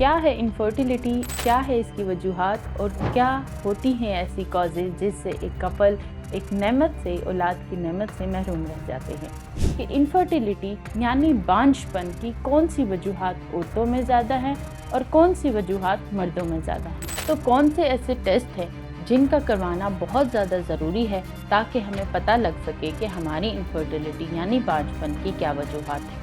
क्या है इनफर्टिलिटी, क्या है इसकी वजूहात और क्या होती हैं ऐसी कॉजेज़ जिससे एक कपल एक नेमत से, औलाद की नेमत से महरूम रह जाते हैं। कि इनफर्टिलिटी यानी बांझपन की कौन सी वजूहात औरतों में ज़्यादा हैं और कौन सी वजूहात मर्दों में ज़्यादा हैं। तो कौन से ऐसे टेस्ट हैं जिनका करवाना बहुत ज़्यादा ज़रूरी है ताकि हमें पता लग सके कि हमारी इनफर्टिलिटी यानी बांझपन की क्या वजूहात है।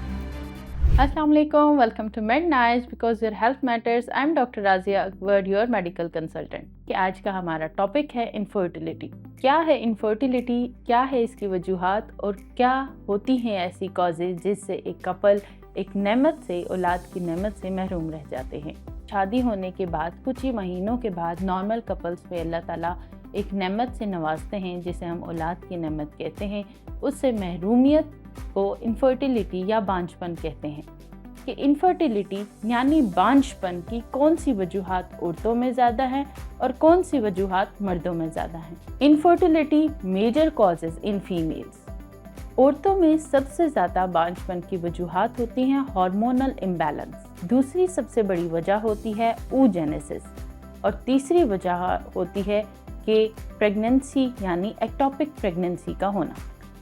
अस्सलाम वालेकुम, welcome to med nice because your health matters. I am doctor Razia Akbar, your medical consultant. कि आज का हमारा टॉपिक है इनफर्टिलिटी। क्या है इनफर्टिलिटी, क्या है इसकी वजूहात और क्या होती हैं ऐसी कॉजेज़ जिससे एक कपल एक नेमत से, औलाद की नेमत से महरूम रह जाते हैं। शादी होने के बाद कुछ ही महीनों के बाद नॉर्मल कपल्स पे अल्लाह ताला एक नेमत से नवाजते हैं जिसे हम औलाद की नेमत कहते हैं। उससे महरूमियत को इनफर्टिलिटी या बांझपन कहते हैं। कि इनफर्टिलिटी यानी बांझपन की कौन सी वजूहात औरतों में ज़्यादा हैं और कौन सी वजूहात मर्दों में ज़्यादा हैं। Infertility major causes in females. औरतों में सबसे ज़्यादा बांझपन की वजूहात होती हैं हार्मोनल इम्बैलेंस, दूसरी सबसे बड़ी वजह होती है oogenesis और तीसरी वजह होती है कि प्रेगनेंसी यानी एक्टोपिक प्रेगनेंसी का होना।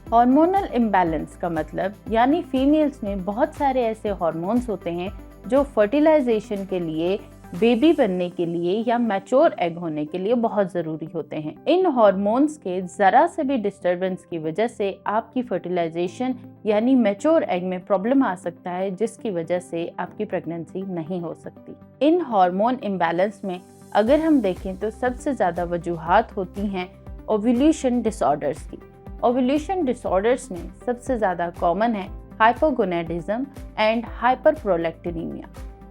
हार्मोनल इम्बैलेंस का मतलब यानी फीमेल्स में बहुत सारे ऐसे हार्मोन्स होते हैं जो फर्टिलाइजेशन के लिए, बेबी बनने के लिए या मैच्योर एग होने के लिए बहुत ज़रूरी होते हैं। इन हार्मोन्स के ज़रा से भी डिस्टर्बेंस की वजह से आपकी फर्टिलाइजेशन यानी मैच्योर एग में प्रॉब्लम आ सकता है, जिसकी वजह से आपकी प्रेगनेंसी नहीं हो सकती। इन हार्मोन इम्बैलेंस में अगर हम देखें तो सबसे ज़्यादा वजूहात होती हैं ओव्यूलेशन डिसऑर्डर्स की। ओव्यूलेशन डिसऑर्डर्स में सबसे ज़्यादा कॉमन है हाइपोगोनेडिज्म एंड हाइपरप्रोलेक्टिनीमिया।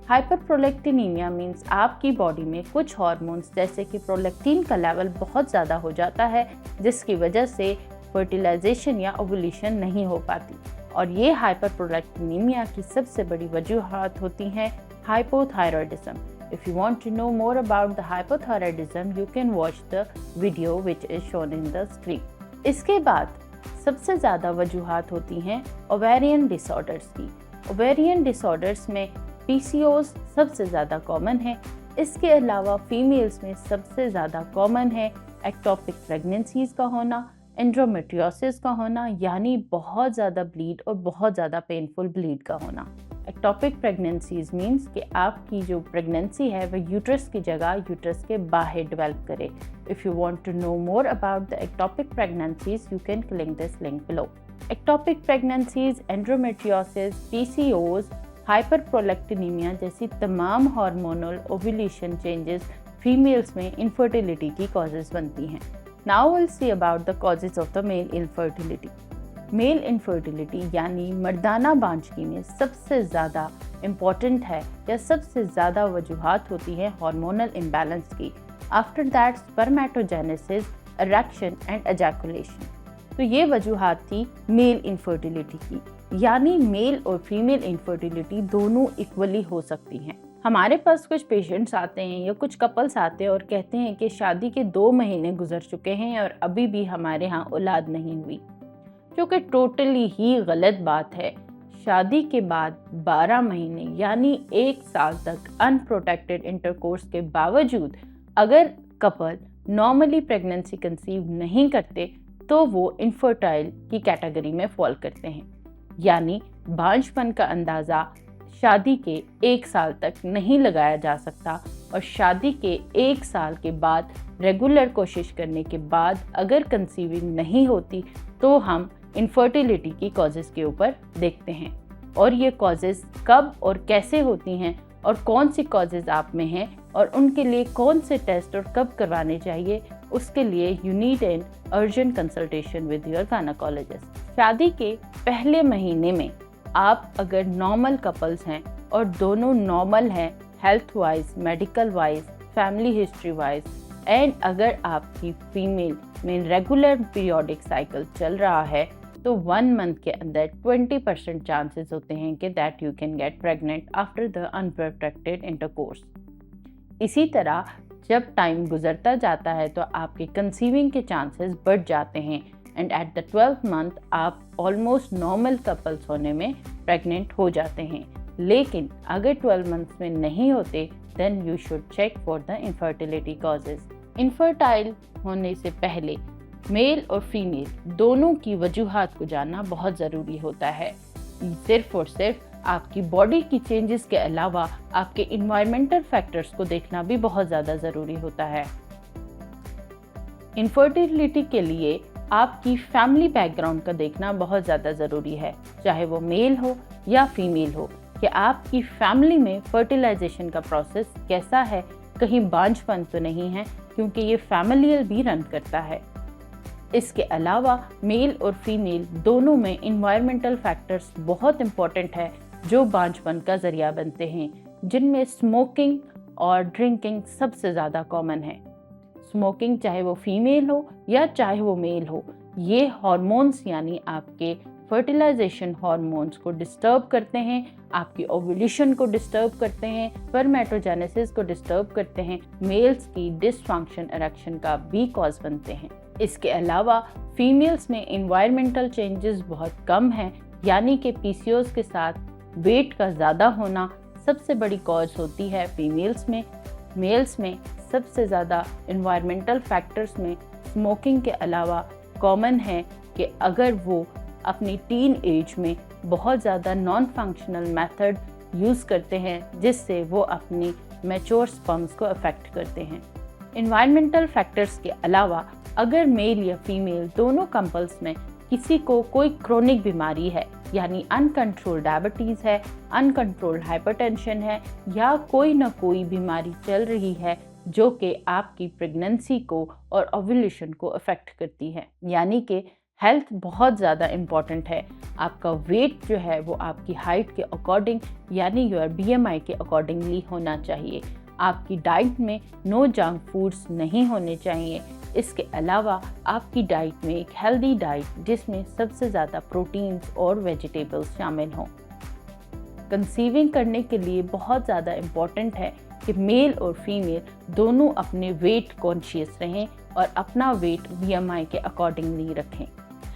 हाइपरप्रोलेक्टिनीमिया मीन्स आपकी बॉडी में कुछ हार्मोन्स जैसे कि प्रोलेक्टिन का लेवल बहुत ज़्यादा हो जाता है, जिसकी वजह से फर्टिलाइजेशन या ओव्यूलेशन नहीं हो पाती। और ये हाइपरप्रोलेक्टिनीमिया की सबसे बड़ी वजूहात होती हैं hypothyroidism. If you want to know more about the hypothyroidism, you can watch the video which is shown in the screen. इसके बाद सबसे ज़्यादा वजूहात होती हैं ओवेरियन डिसऑर्डर्स की। ओवेरियन डिसऑर्डर्स में PCOS सबसे ज़्यादा कॉमन है। इसके अलावा फीमेल्स में सबसे ज़्यादा कॉमन है एक्टोपिक प्रेगनेंसीज का होना, एंड्रोमेट्रियोसिस का होना यानी बहुत ज़्यादा ब्लीड और बहुत ज़्यादा पेनफुल ब्लीड का होना। एक्टोपिक प्रेगनेंसीज मीन्स कि आपकी जो प्रेगनेंसी है वह यूट्रस की जगह यूट्रस के बाहर डेवलप करे। If you want to know more about the ectopic pregnancies you can click this link below. Ectopic pregnancies, endometriosis, PCOS, hyperprolactinemia जैसी तमाम हार्मोनल ओव्यूलेशन चेंजेस फीमेल्स में इनफर्टिलिटी की कॉजेज़ बनती हैं। Now will see about the causes of the male infertility. Male infertility यानी मर्दाना बांझगी में सबसे ज़्यादा इम्पॉर्टेंट है या सबसे ज़्यादा वजूहात होती है हार्मोनल इम्बैलेंस की। After that spermatogenesis, erection and ejaculation. तो ये वजूहात थी मेल इनफर्टिलिटी की, यानी मेल और फीमेल इनफर्टिलिटी दोनों इक्वली हो सकती हैं। हमारे पास कुछ पेशेंट्स आते हैं या कुछ कपल्स आते हैं और कहते हैं कि शादी के 2 महीने गुजर चुके हैं और अभी भी हमारे यहाँ औलाद नहीं हुई, जो कि टोटली ही गलत बात है। शादी के बाद 12 महीने यानी 1 साल तक अनप्रोटेक्टेड इंटरकोर्स के बावजूद अगर कपल नॉर्मली प्रेगनेंसी कंसीव नहीं करते तो वो इनफर्टाइल की कैटेगरी में फॉल करते हैं। यानी बांझपन का अंदाज़ा शादी के 1 साल तक नहीं लगाया जा सकता और शादी के 1 साल के बाद रेगुलर कोशिश करने के बाद अगर कंसीविंग नहीं होती तो हम इनफर्टिलिटी की कॉजेज़ के ऊपर देखते हैं। और ये कॉजेज़ कब और कैसे होती हैं और कौन सी कॉजेज़ आप में हैं और उनके लिए कौन से टेस्ट और कब करवाने चाहिए, उसके लिए you need an urgent consultation with your gynaecologist. शादी के पहले महीने में आप अगर नॉर्मल कपल्स हैं और दोनों नॉर्मल हैं health wise, medical wise, family history wise and अगर आपकी फीमेल में रेगुलर पीरियोडिक साइकिल चल रहा है तो 1 मंथ के अंदर 20% चांसेस होते हैं कि that you can get pregnant after the unprotected intercourse. इसी तरह जब टाइम गुजरता जाता है तो आपके कंसीविंग के चांसेस बढ़ जाते हैं and at the 12th month आप ऑलमोस्ट नॉर्मल कपल्स होने में प्रेग्नेंट हो जाते हैं। लेकिन अगर 12 मंथ्स में नहीं होते then you should check for the infertility causes. Infertile होने से पहले मेल और फीमेल दोनों की वजूहात को जानना बहुत ज़रूरी होता है। सिर्फ और सिर्फ आपकी बॉडी की चेंजेस के अलावा आपके इन्वायरमेंटल फैक्टर्स को देखना भी बहुत ज़्यादा ज़रूरी होता है। इनफर्टिलिटी के लिए आपकी फैमिली बैकग्राउंड का देखना बहुत ज़्यादा ज़रूरी है, चाहे वो मेल हो या फीमेल हो, कि आपकी फैमिली में फर्टिलाइजेशन का प्रोसेस कैसा है, कहीं बांझपन तो नहीं है, क्योंकि ये फैमिलियल भी रन करता है। इसके अलावा मेल और फीमेल दोनों में इन्वायरमेंटल फैक्टर्स बहुत इंपॉर्टेंट है जो बांझपन का ज़रिया बनते हैं, जिनमें स्मोकिंग और ड्रिंकिंग सबसे ज़्यादा कॉमन है। स्मोकिंग चाहे वो फीमेल हो या चाहे वो मेल हो, ये हार्मोन्स यानी आपके फर्टिलाइजेशन हार्मोन्स को डिस्टर्ब करते हैं, आपकी ओव्यूलेशन को डिस्टर्ब करते हैं, स्पर्मेटोजेनेसिस को डिस्टर्ब करते हैं, मेल्स की डिसफंक्शन इरेक्शन का भी कॉज बनते हैं। इसके अलावा फीमेल्स में इन्वायरमेंटल चेंजेस बहुत कम हैं, यानी कि पीसीओएस के साथ वेट का ज़्यादा होना सबसे बड़ी कॉज होती है फीमेल्स में। मेल्स में सबसे ज़्यादा इन्वायरमेंटल फैक्टर्स में स्मोकिंग के अलावा कॉमन है कि अगर वो अपनी टीन एज में बहुत ज़्यादा नॉन फंक्शनल मेथड यूज़ करते हैं, जिससे वो अपनी मैच्योर स्पर्म्स को अफेक्ट करते हैं। इन्वायरमेंटल फैक्टर्स के अलावा अगर मेल या फीमेल दोनों कपल्स में किसी को कोई क्रोनिक बीमारी है, यानी अनकंट्रोल्ड डायबिटीज़ है, अनकंट्रोल्ड हाइपरटेंशन है, या कोई ना कोई बीमारी चल रही है जो कि आपकी प्रेगनेंसी को और ओव्यूलेशन को अफेक्ट करती है, यानी कि हेल्थ बहुत ज़्यादा इम्पॉर्टेंट है। आपका वेट जो है वो आपकी हाइट के अकॉर्डिंग यानी योर बीएमआई के अकॉर्डिंगली होना चाहिए। आपकी डाइट में नो जंक फूड्स नहीं होने चाहिए। इसके अलावा आपकी डाइट में एक हेल्दी डाइट जिसमें सबसे ज़्यादा प्रोटीन्स और वेजिटेबल्स शामिल हों। कंसीविंग करने के लिए बहुत ज़्यादा इम्पॉर्टेंट है कि मेल और फीमेल दोनों अपने वेट कॉन्शियस रहें और अपना वेट बीएमआई के अकॉर्डिंगली रखें।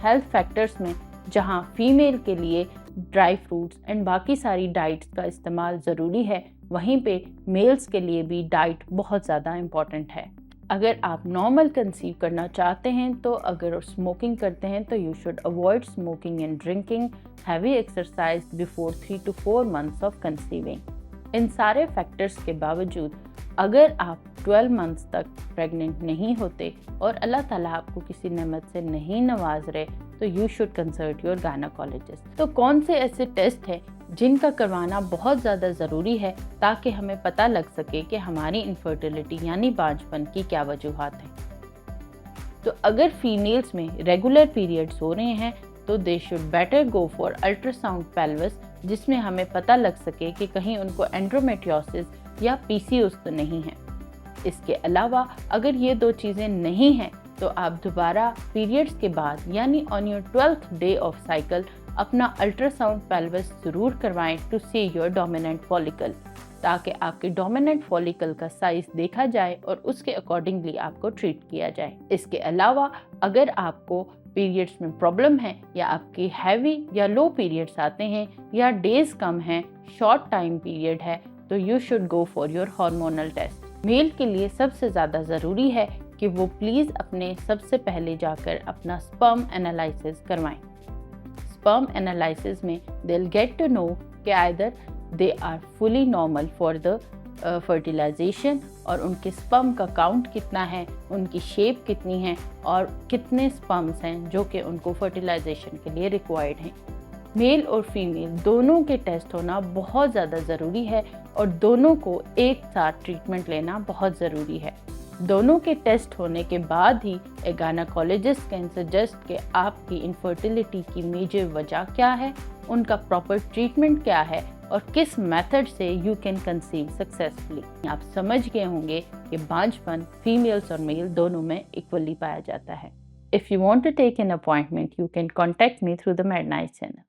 हेल्थ फैक्टर्स में जहां फीमेल के लिए ड्राई फ्रूट्स एंड बाकी सारी डाइट्स का इस्तेमाल ज़रूरी है, वहीं पे मेल्स के लिए भी डाइट बहुत ज़्यादा इम्पॉर्टेंट है। अगर आप नॉर्मल कंसीव करना चाहते हैं तो अगर स्मोकिंग करते हैं तो you should avoid smoking and drinking, heavy exercise before 3 to 4 months of conceiving. इन सारे फैक्टर्स के बावजूद अगर आप 12 मंथ्स तक प्रेग्नेंट नहीं होते और अल्लाह ताला आपको किसी नेमत से नहीं नवाज रहे तो you should consult your gynaecologist. तो कौन से ऐसे टेस्ट हैं जिनका करवाना बहुत ज़्यादा ज़रूरी है ताकि हमें पता लग सके कि हमारी इनफर्टिलिटी यानी बांझपन की क्या वजूहात हैं। तो अगर फीमेल्स में रेगुलर पीरियड्स हो रहे हैं तो they should better go for ultrasound pelvis, जिसमें हमें पता लग सके कि कहीं उनको एंड्रोमेट्रियोसिस या पीसीओएस तो नहीं है। इसके अलावा अगर ये दो चीज़ें नहीं हैं तो आप दोबारा पीरियड्स के बाद यानी on your 12th day of cycle अपना अल्ट्रासाउंड पेल्विस ज़रूर करवाएं to see your dominant follicle, ताकि आपके डोमिनेंट फॉलिकल का साइज़ देखा जाए और उसके अकॉर्डिंगली आपको ट्रीट किया जाए। इसके अलावा अगर आपको पीरियड्स में प्रॉब्लम है या आपके हैवी या लो पीरियड्स आते हैं या डेज कम हैं, शॉर्ट टाइम पीरियड है, तो you should go for your hormonal test. Male के लिए सबसे ज़्यादा ज़रूरी है कि वो प्लीज़ अपने सबसे पहले जाकर अपना स्पर्म एनालिसिस करवाएं। स्पर्म एनालिसिस में they will get to know कि either they are fully normal for the fertilization और उनके स्पर्म का काउंट कितना है, उनकी शेप कितनी है और कितने स्पर्म्स हैं जो कि उनको फर्टिलाइजेशन के लिए रिक्वायर्ड हैं। मेल और फीमेल दोनों के टेस्ट होना बहुत ज़्यादा ज़रूरी है और दोनों को एक साथ ट्रीटमेंट लेना बहुत ज़रूरी है। दोनों के टेस्ट होने के बाद ही एक गायनेकोलॉजिस्ट कैन सजेस्ट कि आपकी इनफर्टिलिटी की मेजर वजह क्या है, उनका प्रॉपर ट्रीटमेंट क्या है और किस मेथड से यू कैन कंसीव सक्सेसफुली। आप समझ गए होंगे कि बांझपन फीमेल्स और मेल दोनों में इक्वली पाया जाता है। If you want to take an appointment, you can contact me through the Mednight channel.